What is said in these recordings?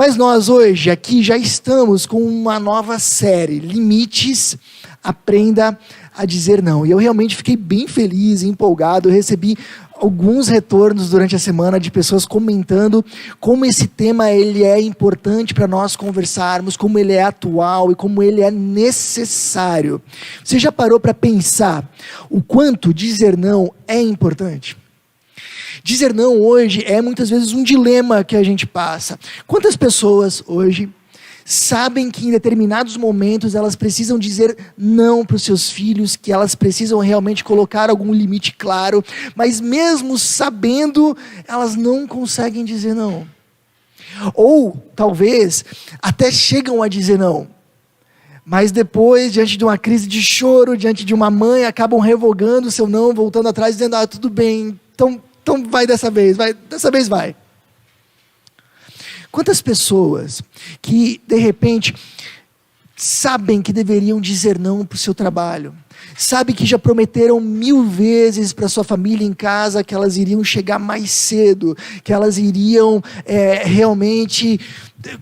Mas nós hoje aqui já estamos com uma nova série, Limites, Aprenda a Dizer Não. E eu realmente fiquei bem feliz e empolgado, eu recebi alguns retornos durante a semana de pessoas comentando como esse tema ele é importante para nós conversarmos, como ele é atual e como ele é necessário. Você já parou para pensar o quanto dizer não é importante? Dizer não hoje é muitas vezes um dilema que a gente passa. Quantas pessoas hoje sabem que em determinados momentos elas precisam dizer não para os seus filhos, que elas precisam realmente colocar algum limite claro, mas mesmo sabendo, elas não conseguem dizer não. Ou talvez até chegam a dizer não, mas depois, diante de uma crise de choro, diante de uma mãe, acabam revogando o seu não, voltando atrás, dizendo, tudo bem, então vai dessa vez vai. Quantas pessoas que, de repente, sabem que deveriam dizer não para o seu trabalho, sabem que já prometeram 1000 vezes para sua família em casa que elas iriam chegar mais cedo, que elas iriam realmente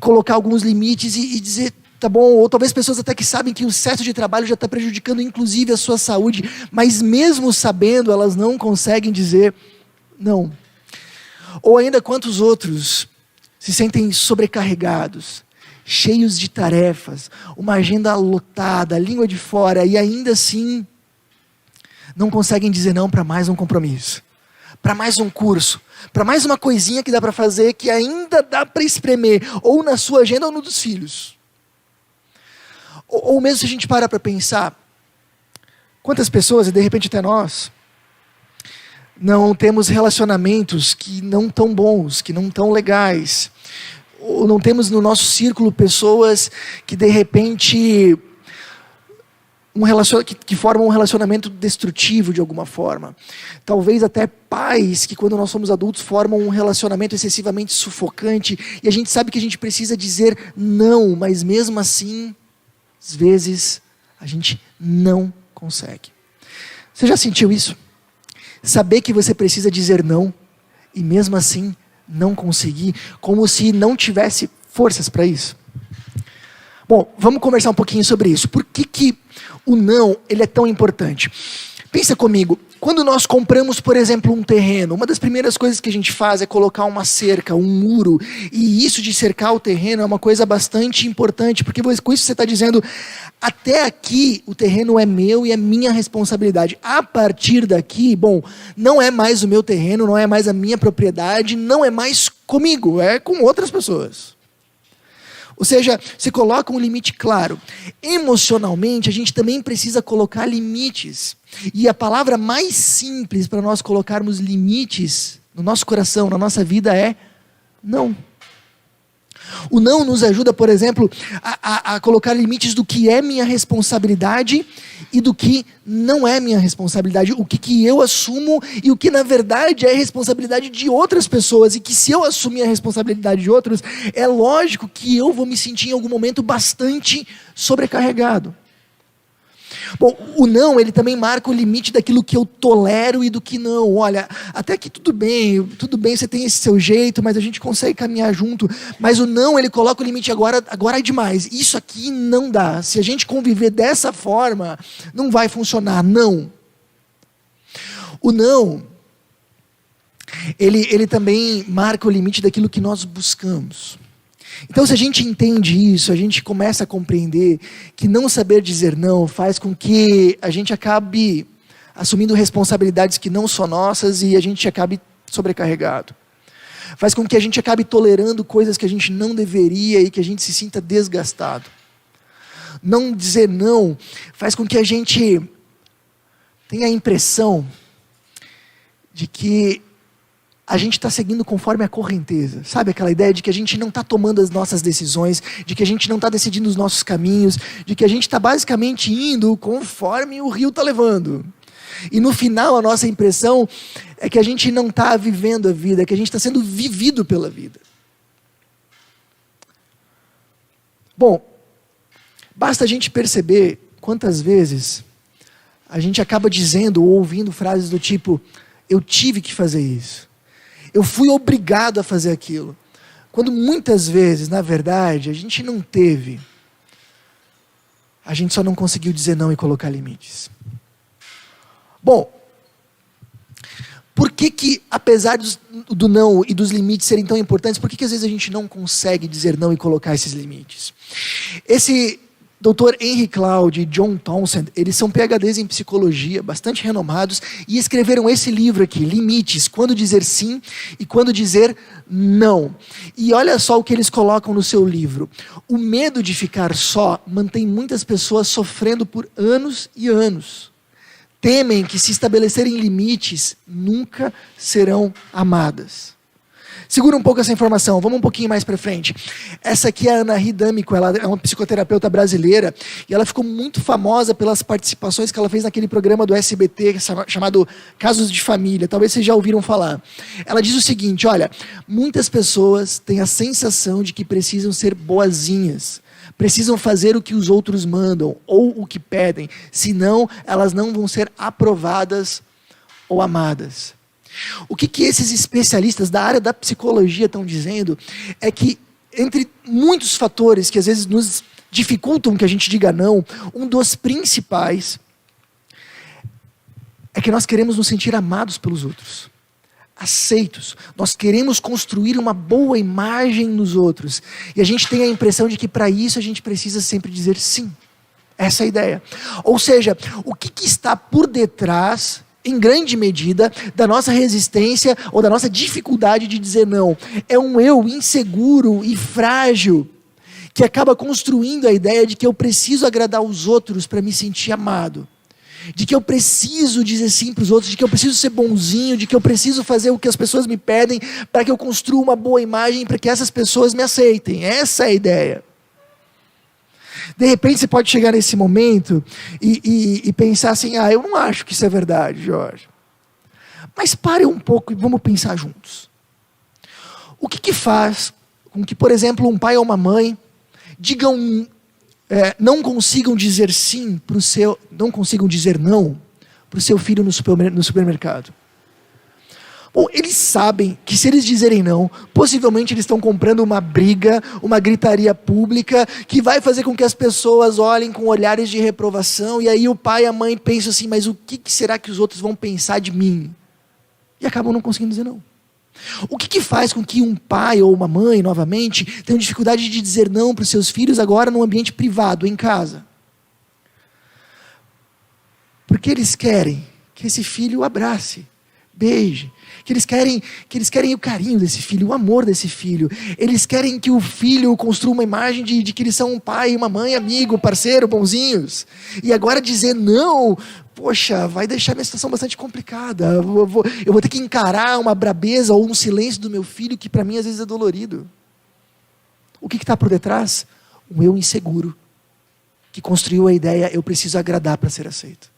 colocar alguns limites e dizer, tá bom, ou talvez pessoas até que sabem que o excesso de trabalho já está prejudicando inclusive a sua saúde, mas mesmo sabendo, elas não conseguem dizer não. Ou ainda quantos outros se sentem sobrecarregados, cheios de tarefas, uma agenda lotada, língua de fora, e ainda assim não conseguem dizer não para mais um compromisso, para mais um curso, para mais uma coisinha que dá para fazer, que ainda dá para espremer, ou na sua agenda ou no dos filhos. Ou mesmo se a gente para pensar, quantas pessoas, e de repente até nós, não temos relacionamentos que não tão bons, que não tão legais, ou não temos no nosso círculo pessoas que de repente que formam um relacionamento destrutivo de alguma forma. Talvez até pais que quando nós somos adultos formam um relacionamento excessivamente sufocante, e a gente sabe que a gente precisa dizer não, mas mesmo assim, às vezes, a gente não consegue. Você já sentiu isso? Saber que você precisa dizer não, e mesmo assim não conseguir, como se não tivesse forças para isso. Bom, vamos conversar um pouquinho sobre isso. Por que o não ele é tão importante? Pensa comigo, quando nós compramos, por exemplo, um terreno, uma das primeiras coisas que a gente faz é colocar uma cerca, um muro, e isso de cercar o terreno é uma coisa bastante importante, porque com isso você está dizendo, até aqui o terreno é meu e é minha responsabilidade. A partir daqui, bom, não é mais o meu terreno, não é mais a minha propriedade, não é mais comigo, é com outras pessoas. Ou seja, você coloca um limite claro. Emocionalmente, a gente também precisa colocar limites. E a palavra mais simples para nós colocarmos limites no nosso coração, na nossa vida é não. O não nos ajuda, por exemplo, a colocar limites do que é minha responsabilidade e do que não é minha responsabilidade. O que eu assumo e o que na verdade é responsabilidade de outras pessoas. E que se eu assumir a responsabilidade de outros, é lógico que eu vou me sentir em algum momento bastante sobrecarregado. Bom, o não, ele também marca o limite daquilo que eu tolero e do que não. Olha, até que tudo bem, você tem esse seu jeito, mas a gente consegue caminhar junto. Mas o não, ele coloca o limite agora é demais. Isso aqui não dá. Se a gente conviver dessa forma, não vai funcionar. Não. O não, ele também marca o limite daquilo que nós buscamos. Então, se a gente entende isso, a gente começa a compreender que não saber dizer não faz com que a gente acabe assumindo responsabilidades que não são nossas e a gente acabe sobrecarregado. Faz com que a gente acabe tolerando coisas que a gente não deveria e que a gente se sinta desgastado. Não dizer não faz com que a gente tenha a impressão de que a gente está seguindo conforme a correnteza, sabe aquela ideia de que a gente não está tomando as nossas decisões, de que a gente não está decidindo os nossos caminhos, de que a gente está basicamente indo conforme o rio está levando. E no final a nossa impressão é que a gente não está vivendo a vida, que a gente está sendo vivido pela vida. Bom, basta a gente perceber quantas vezes a gente acaba dizendo ou ouvindo frases do tipo, eu tive que fazer isso. Eu fui obrigado a fazer aquilo. Quando muitas vezes, na verdade, a gente não teve. A gente só não conseguiu dizer não e colocar limites. Bom, por que apesar do não e dos limites serem tão importantes, por que às vezes a gente não consegue dizer não e colocar esses limites? Esse Dr. Henry Cloud e John Townsend, eles são PhDs em psicologia, bastante renomados, e escreveram esse livro aqui, Limites, quando dizer sim e quando dizer não. E olha só o que eles colocam no seu livro. O medo de ficar só mantém muitas pessoas sofrendo por anos e anos. Temem que, se estabelecerem limites, nunca serão amadas. Segura um pouco essa informação, vamos um pouquinho mais para frente. Essa aqui é a Ana D'Amico, ela é uma psicoterapeuta brasileira, e ela ficou muito famosa pelas participações que ela fez naquele programa do SBT chamado Casos de Família, talvez vocês já ouviram falar. Ela diz o seguinte, olha, muitas pessoas têm a sensação de que precisam ser boazinhas, precisam fazer o que os outros mandam, ou o que pedem, senão elas não vão ser aprovadas ou amadas. O que esses especialistas da área da psicologia estão dizendo é que, entre muitos fatores que às vezes nos dificultam que a gente diga não, um dos principais é que nós queremos nos sentir amados pelos outros, aceitos. Nós queremos construir uma boa imagem nos outros. E a gente tem a impressão de que para isso a gente precisa sempre dizer sim. Essa é a ideia. Ou seja, o que está por detrás, em grande medida, da nossa resistência ou da nossa dificuldade de dizer não? É um eu inseguro e frágil que acaba construindo a ideia de que eu preciso agradar os outros para me sentir amado. De que eu preciso dizer sim para os outros, de que eu preciso ser bonzinho, de que eu preciso fazer o que as pessoas me pedem para que eu construa uma boa imagem, para que essas pessoas me aceitem. Essa é a ideia. De repente você pode chegar nesse momento e pensar assim, eu não acho que isso é verdade, Jorge. Mas pare um pouco e vamos pensar juntos. O que faz com que, por exemplo, um pai ou uma mãe não consigam dizer sim para o seu, não consigam dizer não para o seu filho no supermercado? Bom, eles sabem que se eles dizerem não, possivelmente eles estão comprando uma briga, uma gritaria pública, que vai fazer com que as pessoas olhem com olhares de reprovação, e aí o pai e a mãe pensam assim, mas o que será que os outros vão pensar de mim? E acabam não conseguindo dizer não. O que faz com que um pai ou uma mãe, novamente, tenham dificuldade de dizer não para os seus filhos agora no ambiente privado, em casa? Porque eles querem que esse filho o abrace, beije, que eles querem o carinho desse filho, o amor desse filho. Eles querem que o filho construa uma imagem de que eles são um pai, uma mãe, amigo, parceiro, bonzinhos. E agora dizer não, poxa, vai deixar minha situação bastante complicada. Eu vou ter que encarar uma brabeza ou um silêncio do meu filho que para mim às vezes é dolorido. O que está por detrás? Um eu inseguro, que construiu a ideia, eu preciso agradar para ser aceito.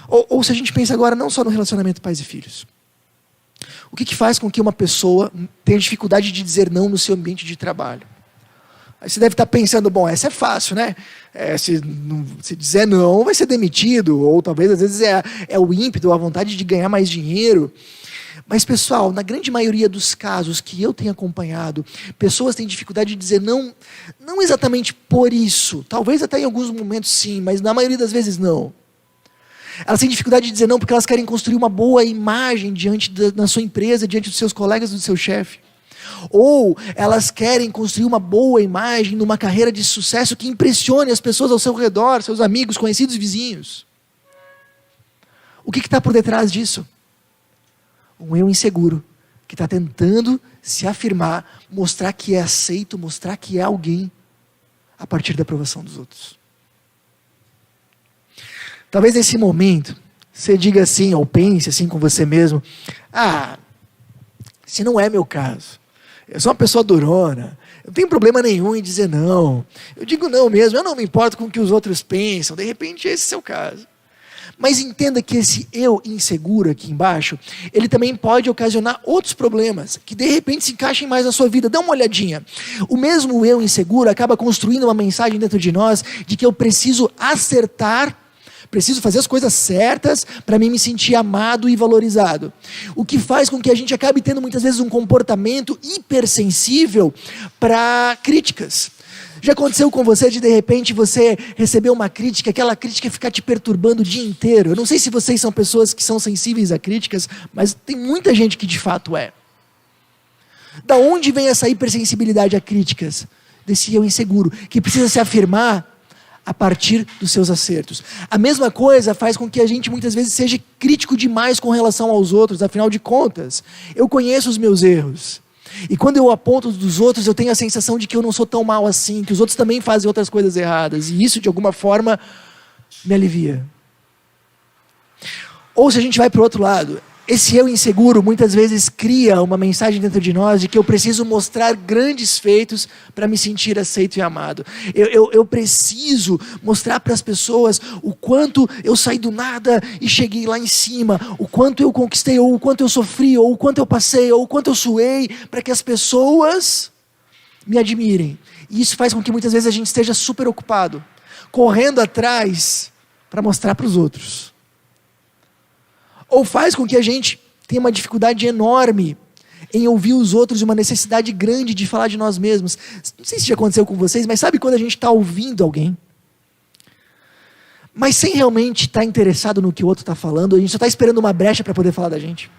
Ou se a gente pensa agora não só no relacionamento pais e filhos. O que faz com que uma pessoa tenha dificuldade de dizer não no seu ambiente de trabalho? Aí você deve estar pensando, bom, essa é fácil, né? Se dizer não, vai ser demitido, ou talvez às vezes é o ímpeto, a vontade de ganhar mais dinheiro. Mas pessoal, na grande maioria dos casos que eu tenho acompanhado, pessoas têm dificuldade de dizer não exatamente por isso. Talvez até em alguns momentos sim, mas na maioria das vezes não. Elas têm dificuldade de dizer não porque elas querem construir uma boa imagem na sua empresa, diante dos seus colegas, do seu chefe. Ou elas querem construir uma boa imagem numa carreira de sucesso que impressione as pessoas ao seu redor, seus amigos, conhecidos, vizinhos. O que está por detrás disso? Um eu inseguro, que está tentando se afirmar, mostrar que é aceito, mostrar que é alguém, a partir da aprovação dos outros. Talvez nesse momento, você diga assim, ou pense assim com você mesmo, se não é meu caso, eu sou uma pessoa durona, eu não tenho problema nenhum em dizer não, eu digo não mesmo, eu não me importo com o que os outros pensam, de repente esse é o seu caso. Mas entenda que esse eu inseguro aqui embaixo, ele também pode ocasionar outros problemas, que de repente se encaixem mais na sua vida. Dá uma olhadinha. O mesmo eu inseguro acaba construindo uma mensagem dentro de nós, de que eu preciso acertar Preciso fazer as coisas certas para mim me sentir amado e valorizado. O que faz com que a gente acabe tendo muitas vezes um comportamento hipersensível para críticas. Já aconteceu com você de repente você receber uma crítica, aquela crítica ficar te perturbando o dia inteiro? Eu não sei se vocês são pessoas que são sensíveis a críticas, mas tem muita gente que de fato é. Da onde vem essa hipersensibilidade a críticas? Desse eu inseguro, que precisa se afirmar a partir dos seus acertos. A mesma coisa faz com que a gente muitas vezes seja crítico demais com relação aos outros, afinal de contas, eu conheço os meus erros. E quando eu aponto os dos outros, eu tenho a sensação de que eu não sou tão mal assim, que os outros também fazem outras coisas erradas. E isso, de alguma forma, me alivia. Ou se a gente vai para o outro lado, esse eu inseguro muitas vezes cria uma mensagem dentro de nós de que eu preciso mostrar grandes feitos para me sentir aceito e amado. Eu preciso mostrar para as pessoas o quanto eu saí do nada e cheguei lá em cima, o quanto eu conquistei, ou o quanto eu sofri, ou o quanto eu passei, ou o quanto eu suei, para que as pessoas me admirem. E isso faz com que muitas vezes a gente esteja super ocupado, correndo atrás para mostrar para os outros. Ou faz com que a gente tenha uma dificuldade enorme em ouvir os outros e uma necessidade grande de falar de nós mesmos. Não sei se já aconteceu com vocês, mas sabe quando a gente está ouvindo alguém, mas sem realmente estar interessado no que o outro está falando, a gente só está esperando uma brecha para poder falar da gente?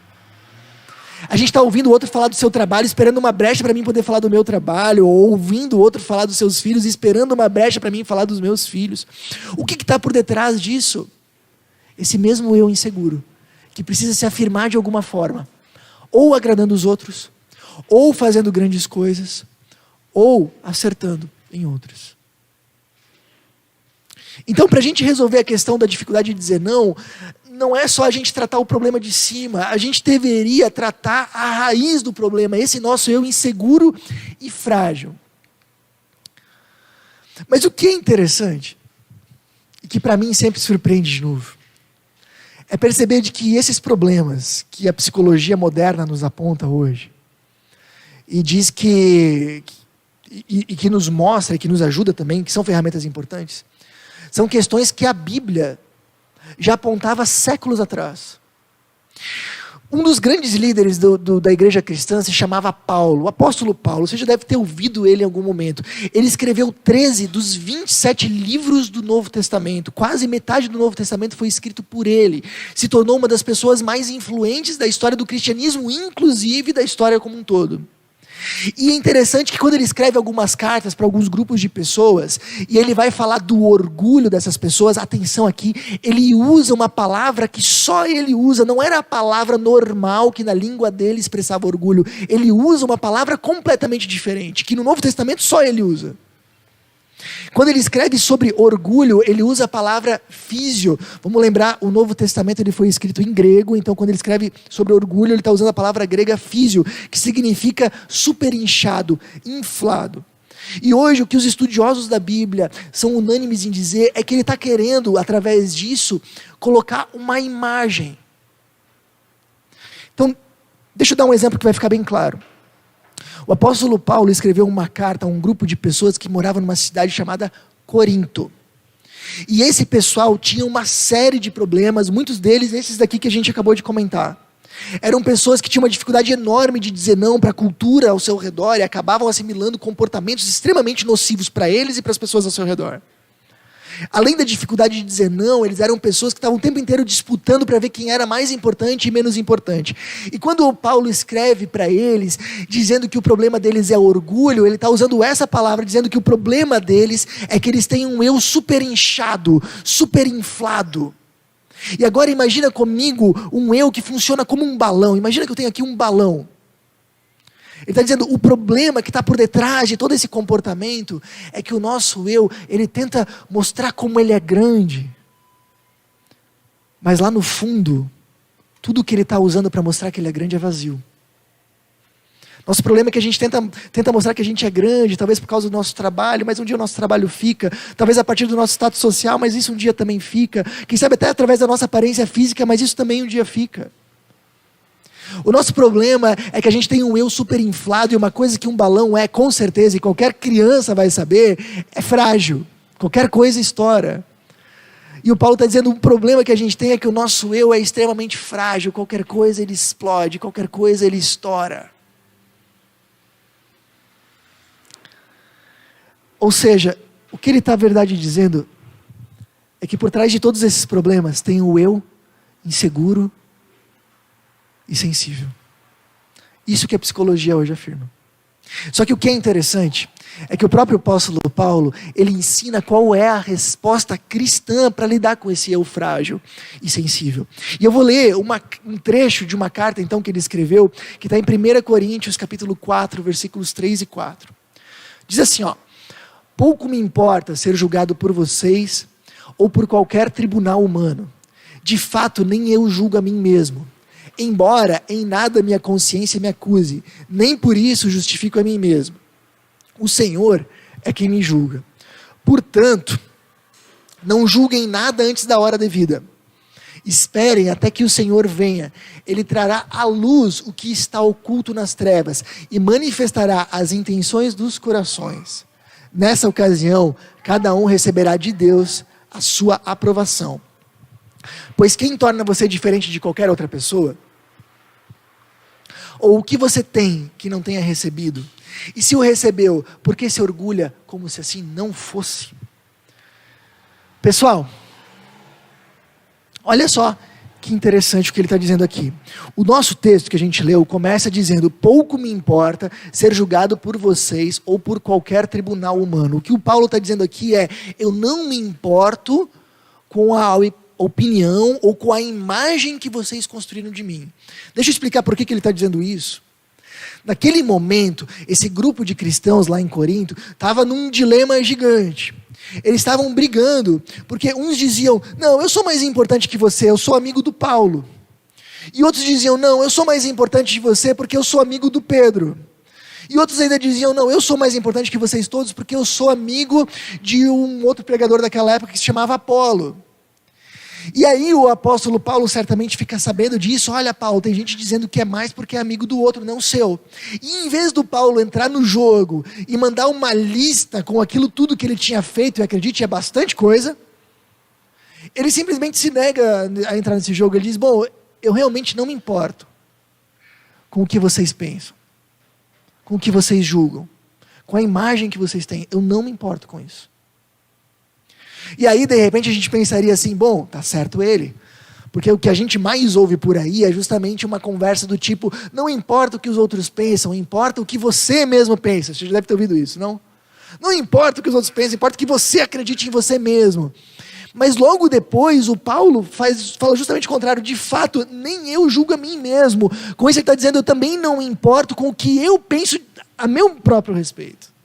A gente está ouvindo o outro falar do seu trabalho, esperando uma brecha para mim poder falar do meu trabalho, ou ouvindo o outro falar dos seus filhos, esperando uma brecha para mim falar dos meus filhos. O que está por detrás disso? Esse mesmo eu inseguro, que precisa se afirmar de alguma forma, ou agradando os outros, ou fazendo grandes coisas, ou acertando em outras. Então, para a gente resolver a questão da dificuldade de dizer não, não é só a gente tratar o problema de cima, a gente deveria tratar a raiz do problema, esse nosso eu inseguro e frágil. Mas o que é interessante, e que para mim sempre surpreende de novo, é perceber de que esses problemas que a psicologia moderna nos aponta hoje, e diz que nos mostra, e que nos ajuda também, que são ferramentas importantes, são questões que a Bíblia já apontava séculos atrás. Um dos grandes líderes da igreja cristã se chamava Paulo, o apóstolo Paulo. Você já deve ter ouvido ele em algum momento. Ele escreveu 13 dos 27 livros do Novo Testamento. Quase metade do Novo Testamento foi escrito por ele. Se tornou uma das pessoas mais influentes da história do cristianismo, inclusive da história como um todo. E é interessante que quando ele escreve algumas cartas para alguns grupos de pessoas, e ele vai falar do orgulho dessas pessoas, atenção aqui, ele usa uma palavra que só ele usa, não era a palavra normal que na língua dele expressava orgulho, ele usa uma palavra completamente diferente, que no Novo Testamento só ele usa. Quando ele escreve sobre orgulho, ele usa a palavra físio. Vamos lembrar, o Novo Testamento ele foi escrito em grego, então quando ele escreve sobre orgulho, ele está usando a palavra grega físio, que significa super inchado, inflado. E hoje o que os estudiosos da Bíblia são unânimes em dizer é que ele está querendo, através disso, colocar uma imagem. Então, deixa eu dar um exemplo que vai ficar bem claro. O apóstolo Paulo escreveu uma carta a um grupo de pessoas que moravam numa cidade chamada Corinto. E esse pessoal tinha uma série de problemas, muitos deles esses daqui que a gente acabou de comentar. Eram pessoas que tinham uma dificuldade enorme de dizer não para a cultura ao seu redor e acabavam assimilando comportamentos extremamente nocivos para eles e para as pessoas ao seu redor. Além da dificuldade de dizer não, eles eram pessoas que estavam o tempo inteiro disputando para ver quem era mais importante e menos importante. E quando o Paulo escreve para eles, dizendo que o problema deles é orgulho, ele está usando essa palavra, dizendo que o problema deles é que eles têm um eu super inchado, super inflado. E agora imagina comigo um eu que funciona como um balão. Imagina que eu tenho aqui um balão. Ele está dizendo, o problema que está por detrás de todo esse comportamento é que o nosso eu, ele tenta mostrar como ele é grande. Mas lá no fundo, tudo que ele está usando para mostrar que ele é grande é vazio. Nosso problema é que a gente tenta mostrar que a gente é grande, talvez por causa do nosso trabalho, mas um dia o nosso trabalho fica. Talvez a partir do nosso status social, mas isso um dia também fica. Quem sabe até através da nossa aparência física, mas isso também um dia fica. O nosso problema é que a gente tem um eu super inflado, e uma coisa que um balão é, com certeza, e qualquer criança vai saber, é frágil. Qualquer coisa estoura. E o Paulo está dizendo, um problema que a gente tem é que o nosso eu é extremamente frágil, qualquer coisa ele explode, qualquer coisa ele estoura. Ou seja, o que ele está, na verdade, dizendo é que por trás de todos esses problemas tem o eu inseguro e sensível. Isso que a psicologia hoje afirma. Só que o que é interessante é que o próprio apóstolo Paulo, ele ensina qual é a resposta cristã para lidar com esse eu frágil e sensível. E eu vou ler um trecho de uma carta então que ele escreveu, que está em 1 Coríntios capítulo 4, versículos 3 e 4. Diz assim, pouco me importa ser julgado por vocês ou por qualquer tribunal humano. De fato, nem eu julgo a mim mesmo. Embora em nada minha consciência me acuse, nem por isso justifico a mim mesmo. O Senhor é quem me julga. Portanto, não julguem nada antes da hora devida. Esperem até que o Senhor venha. Ele trará à luz o que está oculto nas trevas e manifestará as intenções dos corações. Nessa ocasião, cada um receberá de Deus a sua aprovação. Pois quem torna você diferente de qualquer outra pessoa? Ou o que você tem que não tenha recebido? E se o recebeu, por que se orgulha como se assim não fosse? Pessoal, olha só que interessante o que ele está dizendo aqui. O nosso texto que a gente leu começa dizendo: pouco me importa ser julgado por vocês ou por qualquer tribunal humano. O que o Paulo está dizendo aqui é: eu não me importo com a opinião ou com a imagem que vocês construíram de mim. Deixa eu explicar por que ele está dizendo isso. Naquele momento, esse grupo de cristãos lá em Corinto estava num dilema gigante. Eles estavam brigando, porque uns diziam: não, eu sou mais importante que você, eu sou amigo do Paulo. E outros diziam: não, eu sou mais importante que você porque eu sou amigo do Pedro. E outros ainda diziam: não, eu sou mais importante que vocês todos porque eu sou amigo de um outro pregador daquela época que se chamava Apolo. E aí o apóstolo Paulo certamente fica sabendo disso. Olha, Paulo, tem gente dizendo que é mais porque é amigo do outro, não seu. E em vez do Paulo entrar no jogo e mandar uma lista com aquilo tudo que ele tinha feito, e acredite, é bastante coisa, ele simplesmente se nega a entrar nesse jogo. Ele diz: bom, eu realmente não me importo com o que vocês pensam, com o que vocês julgam, com a imagem que vocês têm. Eu não me importo com isso. E aí, de repente, a gente pensaria assim: bom, tá certo ele. Porque o que a gente mais ouve por aí é justamente uma conversa do tipo: não importa o que os outros pensam, importa o que você mesmo pensa. Você já deve ter ouvido isso, não? Não importa o que os outros pensam, importa que você acredite em você mesmo. Mas logo depois, o Paulo fala justamente o contrário. De fato, nem eu julgo a mim mesmo. Com isso ele está dizendo: eu também não me importo com o que eu penso a meu próprio respeito.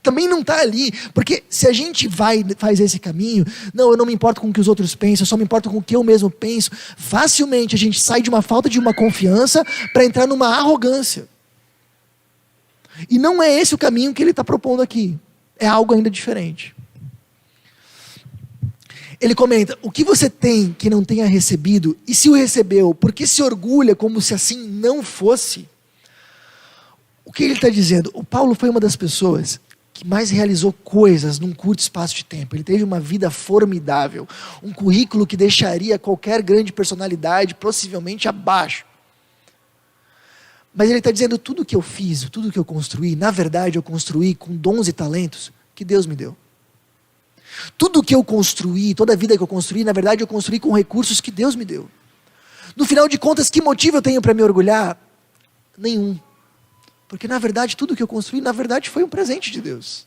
Também não está ali, porque se a gente faz esse caminho, não, eu não me importo com o que os outros pensam, eu só me importo com o que eu mesmo penso, facilmente a gente sai de uma falta de uma confiança para entrar numa arrogância. E não é esse o caminho que ele está propondo aqui, é algo ainda diferente. Ele comenta: o que você tem que não tenha recebido, e se o recebeu, por que se orgulha como se assim não fosse? O que ele está dizendo? O Paulo foi uma das pessoas que mais realizou coisas num curto espaço de tempo. Ele teve uma vida formidável, um currículo que deixaria qualquer grande personalidade possivelmente abaixo. Mas ele está dizendo: tudo que eu fiz, tudo que eu construí, na verdade eu construí com dons e talentos que Deus me deu. Tudo que eu construí, toda a vida que eu construí, na verdade eu construí com recursos que Deus me deu. No final de contas, que motivo eu tenho para me orgulhar? Nenhum. Porque na verdade tudo que eu construí, na verdade foi um presente de Deus.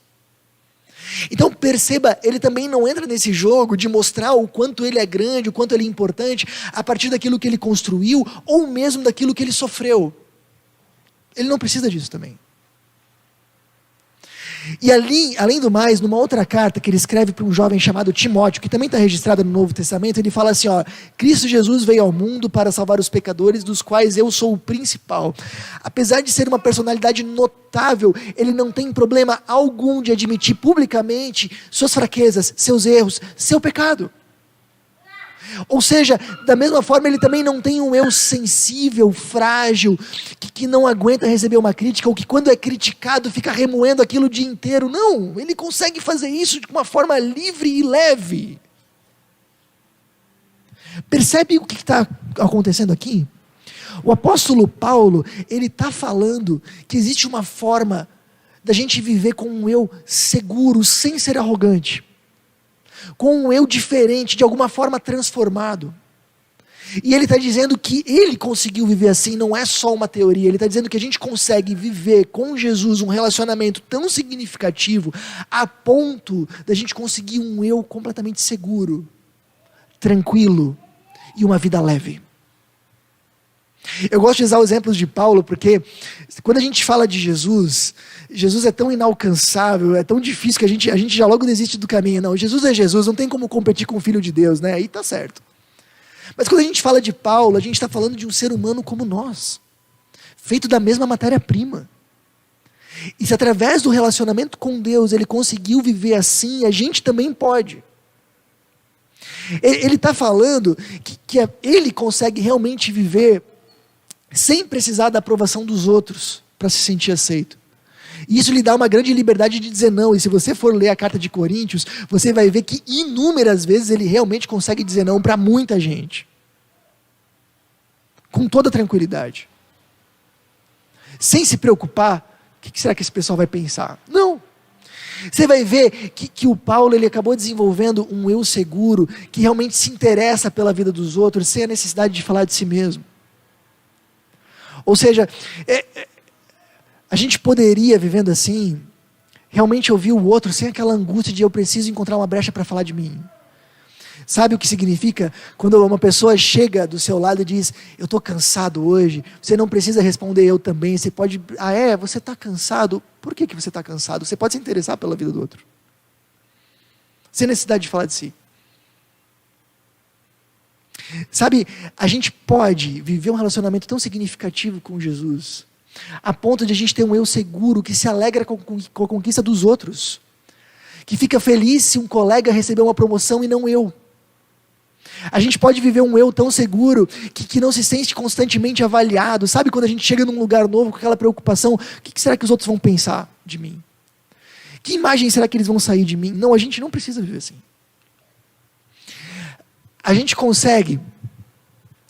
Então perceba, ele também não entra nesse jogo de mostrar o quanto ele é grande, o quanto ele é importante, a partir daquilo que ele construiu, ou mesmo daquilo que ele sofreu. Ele não precisa disso também. E ali, além do mais, numa outra carta que ele escreve para um jovem chamado Timóteo, que também está registrada no Novo Testamento, ele fala assim: Cristo Jesus veio ao mundo para salvar os pecadores, dos quais eu sou o principal. Apesar de ser uma personalidade notável, ele não tem problema algum de admitir publicamente suas fraquezas, seus erros, seu pecado. Ou seja, da mesma forma, ele também não tem um eu sensível, frágil, que não aguenta receber uma crítica, ou que quando é criticado fica remoendo aquilo o dia inteiro. Não, ele consegue fazer isso de uma forma livre e leve. Percebe o que está acontecendo aqui? O apóstolo Paulo, ele está falando que existe uma forma da gente viver com um eu seguro, sem ser arrogante, com um eu diferente, de alguma forma transformado. E ele está dizendo que ele conseguiu viver assim, não é só uma teoria. Ele está dizendo que a gente consegue viver com Jesus um relacionamento tão significativo, a ponto da gente conseguir um eu completamente seguro, tranquilo e uma vida leve. Eu gosto de usar os exemplos de Paulo, porque quando a gente fala de Jesus, Jesus é tão inalcançável, é tão difícil que a gente já logo desiste do caminho. Não, Jesus é Jesus, não tem como competir com o Filho de Deus, né? Aí tá certo. Mas quando a gente fala de Paulo, a gente está falando de um ser humano como nós, feito da mesma matéria-prima. E se através do relacionamento com Deus ele conseguiu viver assim, a gente também pode. Ele está falando que ele consegue realmente viver sem precisar da aprovação dos outros para se sentir aceito. E isso lhe dá uma grande liberdade de dizer não. E se você for ler a carta de Coríntios, você vai ver que inúmeras vezes ele realmente consegue dizer não para muita gente. Com toda tranquilidade. Sem se preocupar, o que será que esse pessoal vai pensar? Não. Você vai ver que o Paulo ele acabou desenvolvendo um eu seguro, que realmente se interessa pela vida dos outros, sem a necessidade de falar de si mesmo. Ou seja, a gente poderia, vivendo assim, realmente ouvir o outro sem aquela angústia de eu preciso encontrar uma brecha para falar de mim. Sabe o que significa? Quando uma pessoa chega do seu lado e diz, eu estou cansado hoje, você não precisa responder eu também, você pode, você está cansado? Por que você está cansado? Você pode se interessar pela vida do outro. Sem necessidade de falar de si. Sabe, a gente pode viver um relacionamento tão significativo com Jesus, a ponto de a gente ter um eu seguro que se alegra com a conquista dos outros, que fica feliz se um colega receber uma promoção e não eu. A gente pode viver um eu tão seguro que não se sente constantemente avaliado. Sabe quando a gente chega num lugar novo com aquela preocupação, o que será que os outros vão pensar de mim? Que imagem será que eles vão sair de mim? Não, a gente não precisa viver assim. A gente consegue,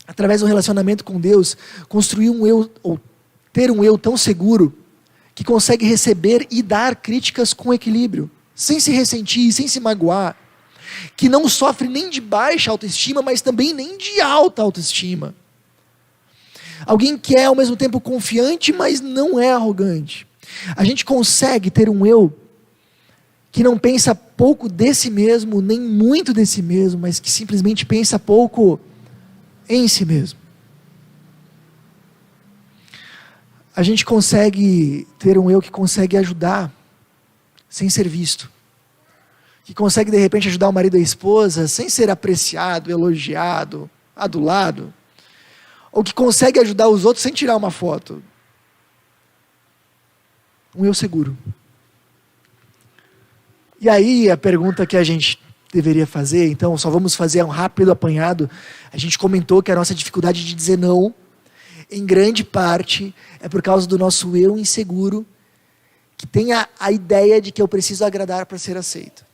através do relacionamento com Deus, construir um eu, ou ter um eu tão seguro, que consegue receber e dar críticas com equilíbrio, sem se ressentir, sem se magoar, que não sofre nem de baixa autoestima, mas também nem de alta autoestima. Alguém que é ao mesmo tempo confiante, mas não é arrogante. A gente consegue ter um eu que não pensa pouco de si mesmo, nem muito de si mesmo, mas que simplesmente pensa pouco em si mesmo. A gente consegue ter um eu que consegue ajudar, sem ser visto. Que consegue de repente ajudar o marido e a esposa, sem ser apreciado, elogiado, adulado. Ou que consegue ajudar os outros sem tirar uma foto. Um eu seguro. E aí a pergunta que a gente deveria fazer, então só vamos fazer um rápido apanhado. A gente comentou que a nossa dificuldade de dizer não, em grande parte, é por causa do nosso eu inseguro, que tem a ideia de que eu preciso agradar para ser aceito.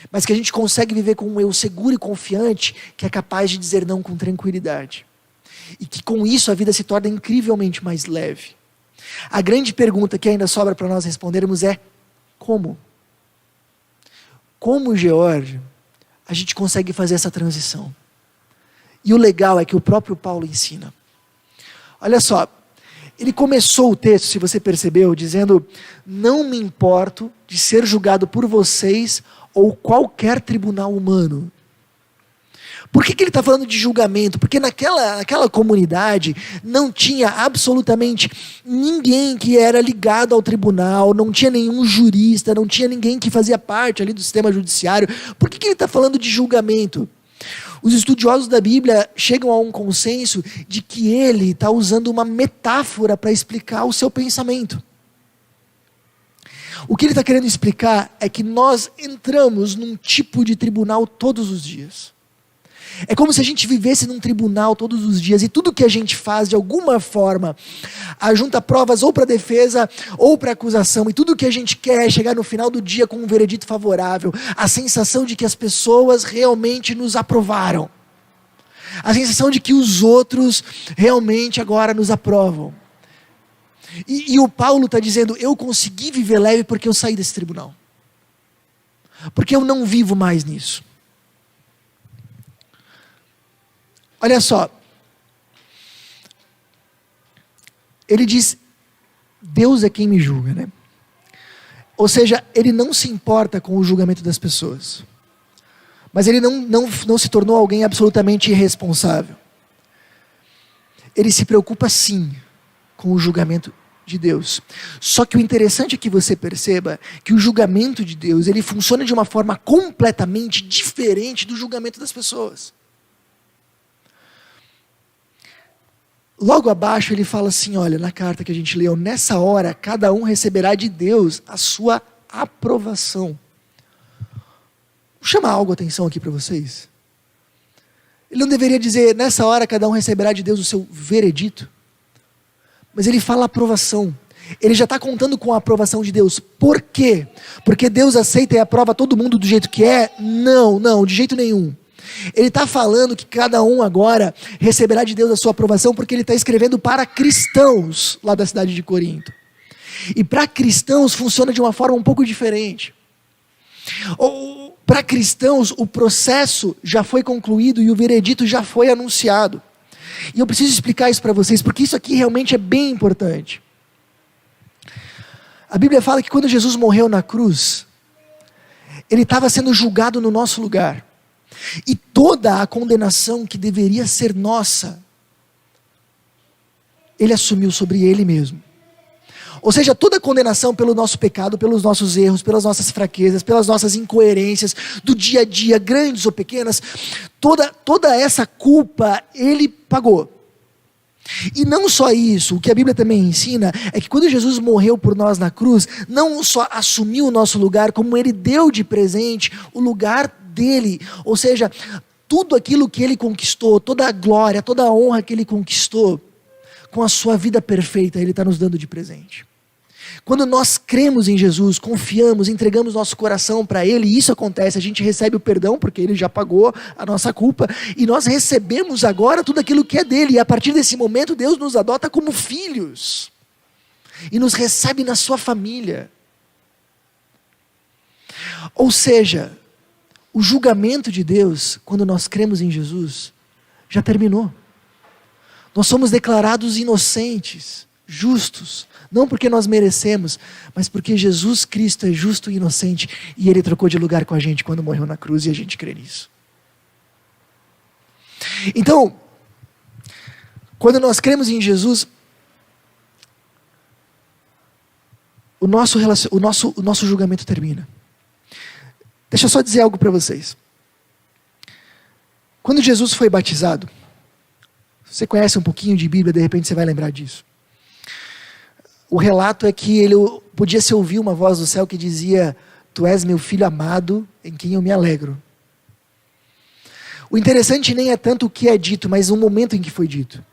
Mas que a gente consegue viver com um eu seguro e confiante, que é capaz de dizer não com tranquilidade. E que com isso a vida se torna incrivelmente mais leve. A grande pergunta que ainda sobra para nós respondermos é, como? Como, Geórgio, a gente consegue fazer essa transição? E o legal é que o próprio Paulo ensina. Olha só, ele começou o texto, se você percebeu, dizendo, não me importo de ser julgado por vocês ou qualquer tribunal humano. Por que ele está falando de julgamento? Porque naquela comunidade não tinha absolutamente ninguém que era ligado ao tribunal, não tinha nenhum jurista, não tinha ninguém que fazia parte ali do sistema judiciário. Por que ele está falando de julgamento? Os estudiosos da Bíblia chegam a um consenso de que ele está usando uma metáfora para explicar o seu pensamento. O que ele está querendo explicar é que nós entramos num tipo de tribunal todos os dias. É como se a gente vivesse num tribunal todos os dias e tudo que a gente faz, de alguma forma, ajunta provas ou para defesa ou para acusação, e tudo que a gente quer é chegar no final do dia com um veredito favorável, a sensação de que as pessoas realmente nos aprovaram. A sensação de que os outros realmente agora nos aprovam. E o Paulo está dizendo, eu consegui viver leve porque eu saí desse tribunal. Porque eu não vivo mais nisso. Olha só. Ele diz, Deus é quem me julga, né? Ou seja, ele não se importa com o julgamento das pessoas. Mas ele não se tornou alguém absolutamente irresponsável. Ele se preocupa sim com o julgamento de Deus. Só que o interessante é que você perceba que o julgamento de Deus, ele funciona de uma forma completamente diferente do julgamento das pessoas. Logo abaixo ele fala assim, olha, na carta que a gente leu, nessa hora cada um receberá de Deus a sua aprovação. Vou chamar algo a atenção aqui para vocês. Ele não deveria dizer, nessa hora cada um receberá de Deus o seu veredito. Mas ele fala aprovação. Ele já está contando com a aprovação de Deus. Por quê? Porque Deus aceita e aprova todo mundo do jeito que é? Não, de jeito nenhum. Ele está falando que cada um agora receberá de Deus a sua aprovação, porque ele está escrevendo para cristãos lá da cidade de Corinto. E para cristãos funciona de uma forma um pouco diferente. Para cristãos o processo já foi concluído e o veredito já foi anunciado. E eu preciso explicar isso para vocês, porque isso aqui realmente é bem importante. A Bíblia fala que quando Jesus morreu na cruz, ele estava sendo julgado no nosso lugar. E toda a condenação que deveria ser nossa, ele assumiu sobre ele mesmo. Ou seja, toda a condenação pelo nosso pecado, pelos nossos erros, pelas nossas fraquezas, pelas nossas incoerências do dia a dia, grandes ou pequenas, toda essa culpa ele pagou. E não só isso, o que a Bíblia também ensina é que quando Jesus morreu por nós na cruz, não só assumiu o nosso lugar, como ele deu de presente o lugar dele. Ou seja, tudo aquilo que ele conquistou, toda a glória, toda a honra que ele conquistou, com a sua vida perfeita, ele está nos dando de presente. Quando nós cremos em Jesus, confiamos, entregamos nosso coração para Ele, e isso acontece, a gente recebe o perdão, porque Ele já pagou a nossa culpa, e nós recebemos agora tudo aquilo que é dele, e a partir desse momento Deus nos adota como filhos, e nos recebe na sua família. Ou seja, o julgamento de Deus, quando nós cremos em Jesus, já terminou. Nós somos declarados inocentes, justos, não porque nós merecemos, mas porque Jesus Cristo é justo e inocente, e Ele trocou de lugar com a gente quando morreu na cruz, e a gente crê nisso. Então, quando nós cremos em Jesus, o nosso julgamento termina. Deixa eu só dizer algo para vocês. Quando Jesus foi batizado, você conhece um pouquinho de Bíblia, de repente você vai lembrar disso. O relato é que ele podia se ouvir uma voz do céu que dizia: Tu és meu filho amado, em quem eu me alegro. O interessante nem é tanto o que é dito, mas o momento em que foi dito.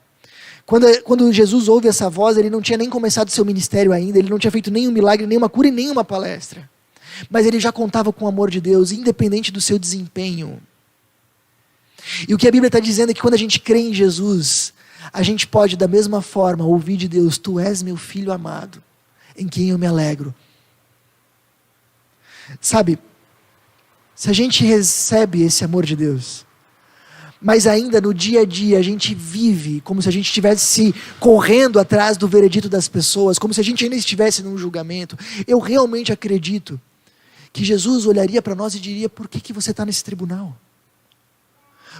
Quando Jesus ouve essa voz, ele não tinha nem começado seu ministério ainda, ele não tinha feito nenhum milagre, nenhuma cura e nenhuma palestra. Mas ele já contava com o amor de Deus, independente do seu desempenho. E o que a Bíblia está dizendo é que quando a gente crê em Jesus, a gente pode da mesma forma ouvir de Deus: Tu és meu filho amado, em quem eu me alegro. Sabe, se a gente recebe esse amor de Deus, mas ainda no dia a dia a gente vive como se a gente estivesse correndo atrás do veredito das pessoas, como se a gente ainda estivesse num julgamento, eu realmente acredito que Jesus olharia para nós e diria: Por que você está nesse tribunal?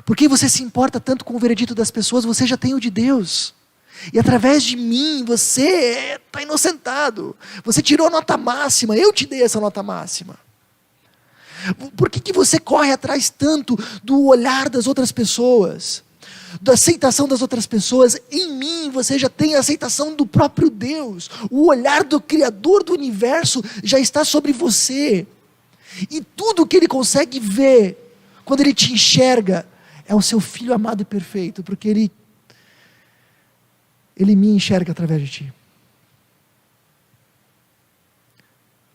Por que você se importa tanto com o veredito das pessoas? Você já tem o de Deus. E através de mim, você está inocentado. Você tirou a nota máxima, eu te dei essa nota máxima. Por que você corre atrás tanto do olhar das outras pessoas? Da aceitação das outras pessoas? Em mim você já tem a aceitação do próprio Deus. O olhar do Criador do universo já está sobre você. E tudo que Ele consegue ver, quando Ele te enxerga, é o seu Filho amado e perfeito, porque Ele me enxerga através de ti.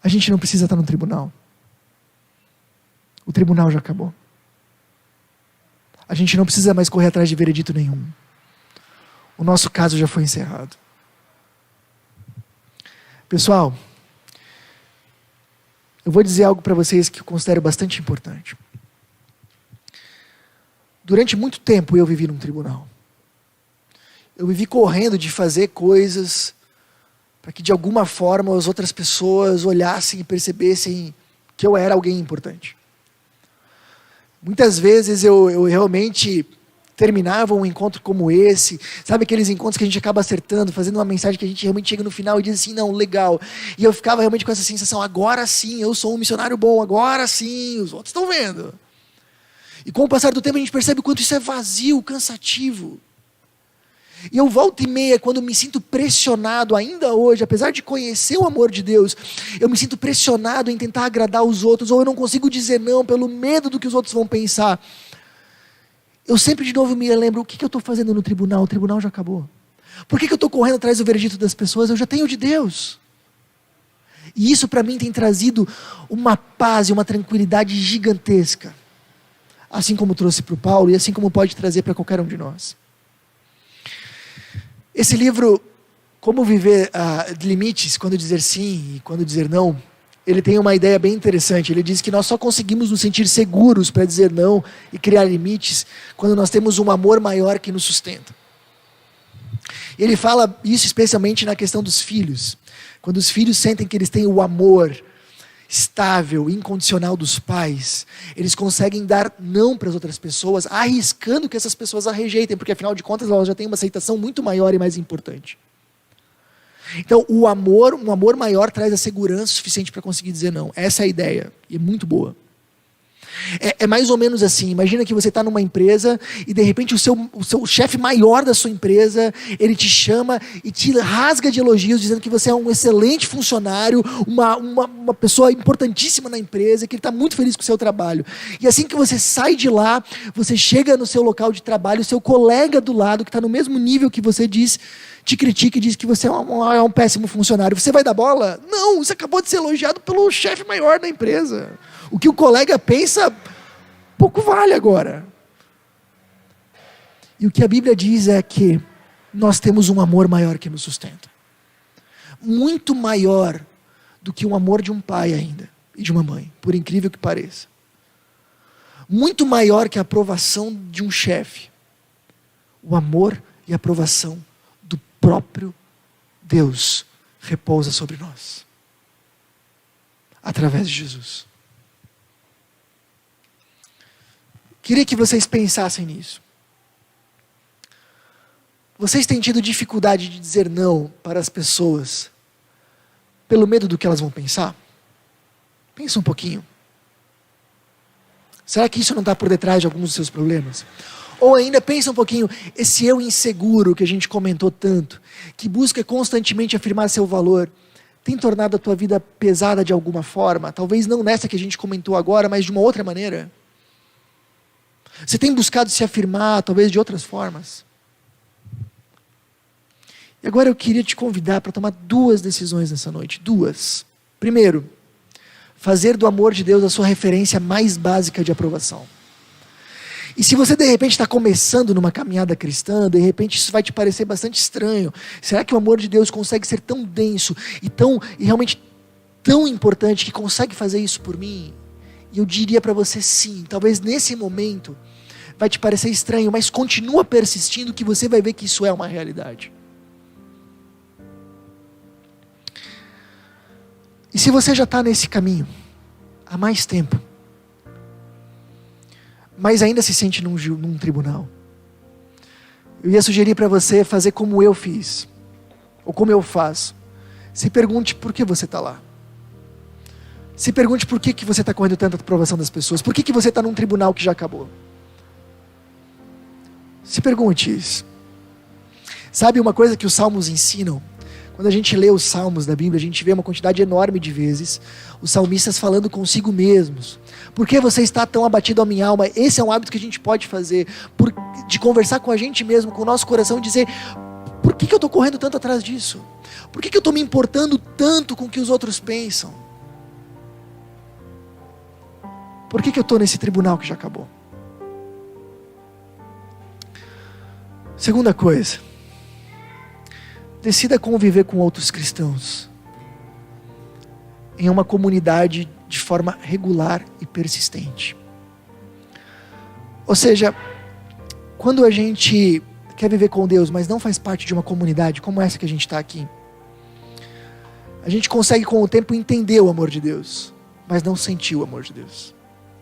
A gente não precisa estar no tribunal. O tribunal já acabou. a gente não precisa mais correr atrás de veredito nenhum. O nosso caso já foi encerrado. Pessoal, eu vou dizer algo para vocês que eu considero bastante importante. Durante muito tempo eu vivi num tribunal. Eu vivi correndo de fazer coisas para que de alguma forma as outras pessoas olhassem e percebessem que eu era alguém importante. Muitas vezes eu realmente terminava um encontro como esse, sabe aqueles encontros que a gente acaba acertando, fazendo uma mensagem que a gente realmente chega no final e diz assim, não, legal. E eu ficava realmente com essa sensação, agora sim, eu sou um missionário bom, agora sim, os outros estão vendo. E com o passar do tempo a gente percebe o quanto isso é vazio, cansativo. E eu volto e meia, quando me sinto pressionado, ainda hoje, apesar de conhecer o amor de Deus, eu me sinto pressionado em tentar agradar os outros, ou eu não consigo dizer não pelo medo do que os outros vão pensar. Eu sempre de novo me lembro, o que eu estou fazendo no tribunal? O tribunal já acabou. Por que eu estou correndo atrás do veredito das pessoas? Eu já tenho o de Deus. E isso para mim tem trazido uma paz e uma tranquilidade gigantesca. Assim como trouxe para o Paulo e assim como pode trazer para qualquer um de nós. Esse livro, Como Viver Limites, Quando Dizer Sim e Quando Dizer Não, ele tem uma ideia bem interessante. Ele diz que nós só conseguimos nos sentir seguros para dizer não e criar limites quando nós temos um amor maior que nos sustenta. Ele fala isso especialmente na questão dos filhos. Quando os filhos sentem que eles têm o amor estável, incondicional dos pais, eles conseguem dar não para as outras pessoas, arriscando que essas pessoas a rejeitem, porque afinal de contas elas já têm uma aceitação muito maior e mais importante. Então, um amor maior traz a segurança suficiente para conseguir dizer não. Essa é a ideia, e é muito boa. É mais ou menos assim, imagina que você está numa empresa e de repente o seu chefe maior da sua empresa, ele te chama e te rasga de elogios, dizendo que você é um excelente funcionário, uma pessoa importantíssima na empresa, que ele está muito feliz com o seu trabalho. E assim que você sai de lá, você chega no seu local de trabalho, o seu colega do lado, que está no mesmo nível que você te critica e diz que você é um péssimo funcionário. Você vai dar bola? Não, você acabou de ser elogiado pelo chefe maior da empresa. O que o colega pensa, pouco vale agora. E o que a Bíblia diz é que nós temos um amor maior que nos sustenta. Muito maior do que o amor de um pai ainda, e de uma mãe, por incrível que pareça. Muito maior que a aprovação de um chefe. O amor e a aprovação do próprio Deus repousa sobre nós. Através de Jesus. Queria que vocês pensassem nisso. Vocês têm tido dificuldade de dizer não para as pessoas pelo medo do que elas vão pensar? Pensa um pouquinho. Será que isso não está por detrás de alguns dos seus problemas? Ou ainda, pensa um pouquinho, esse eu inseguro que a gente comentou tanto, que busca constantemente afirmar seu valor, tem tornado a tua vida pesada de alguma forma? Talvez não nessa que a gente comentou agora, mas de uma outra maneira? Você tem buscado se afirmar, talvez de outras formas? E agora eu queria te convidar para tomar 2 decisões nessa noite. 2. Primeiro, fazer do amor de Deus a sua referência mais básica de aprovação. E se você de repente está começando numa caminhada cristã, de repente isso vai te parecer bastante estranho. Será que o amor de Deus consegue ser tão denso e realmente tão importante que consegue fazer isso por mim? E eu diria para você sim, talvez nesse momento vai te parecer estranho, mas continua persistindo que você vai ver que isso é uma realidade. E se você já está nesse caminho há mais tempo, mas ainda se sente num tribunal, eu ia sugerir para você fazer como eu fiz, ou como eu faço. Se pergunte por que você está lá. Se pergunte por que você está correndo tanta aprovação das pessoas. Por que você está num tribunal que já acabou. Se pergunte isso. Sabe uma coisa que os salmos ensinam? Quando a gente lê os salmos da Bíblia, a gente vê uma quantidade enorme de vezes os salmistas falando consigo mesmos. Por que você está tão abatido a minha alma? Esse é um hábito que a gente pode fazer, de conversar com a gente mesmo, com o nosso coração, e dizer, por que eu estou correndo tanto atrás disso? Por que eu estou me importando tanto com o que os outros pensam? Por que eu estou nesse tribunal que já acabou? Segunda coisa, decida conviver com outros cristãos em uma comunidade de forma regular e persistente. Ou seja, quando a gente quer viver com Deus, mas não faz parte de uma comunidade como essa que a gente está aqui, a gente consegue com o tempo entender o amor de Deus, mas não sentir o amor de Deus.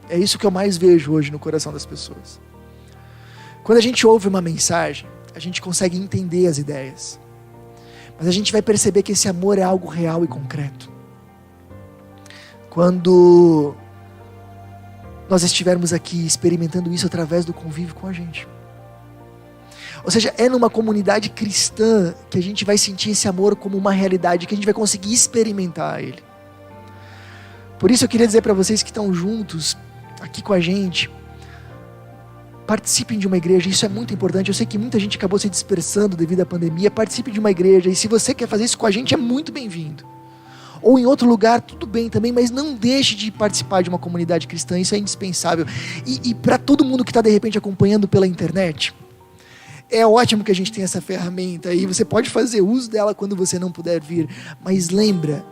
É isso que eu mais vejo hoje no coração das pessoas. Quando a gente ouve uma mensagem, a gente consegue entender as ideias, mas a gente vai perceber que esse amor é algo real e concreto quando nós estivermos aqui experimentando isso através do convívio com a gente. Ou seja, é numa comunidade cristã que a gente vai sentir esse amor como uma realidade, que a gente vai conseguir experimentar ele. Por isso eu queria dizer para vocês que estão juntos aqui com a gente, participem de uma igreja, isso é muito importante. Eu sei que muita gente acabou se dispersando devido à pandemia. Participe de uma igreja, e se você quer fazer isso com a gente, é muito bem-vindo. Ou em outro lugar, tudo bem também, mas não deixe de participar de uma comunidade cristã, isso é indispensável. E para todo mundo que está de repente acompanhando pela internet, é ótimo que a gente tenha essa ferramenta e você pode fazer uso dela quando você não puder vir, mas lembra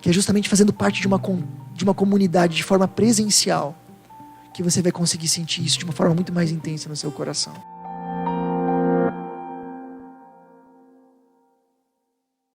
que é justamente fazendo parte de uma comunidade de forma presencial que você vai conseguir sentir isso de uma forma muito mais intensa no seu coração.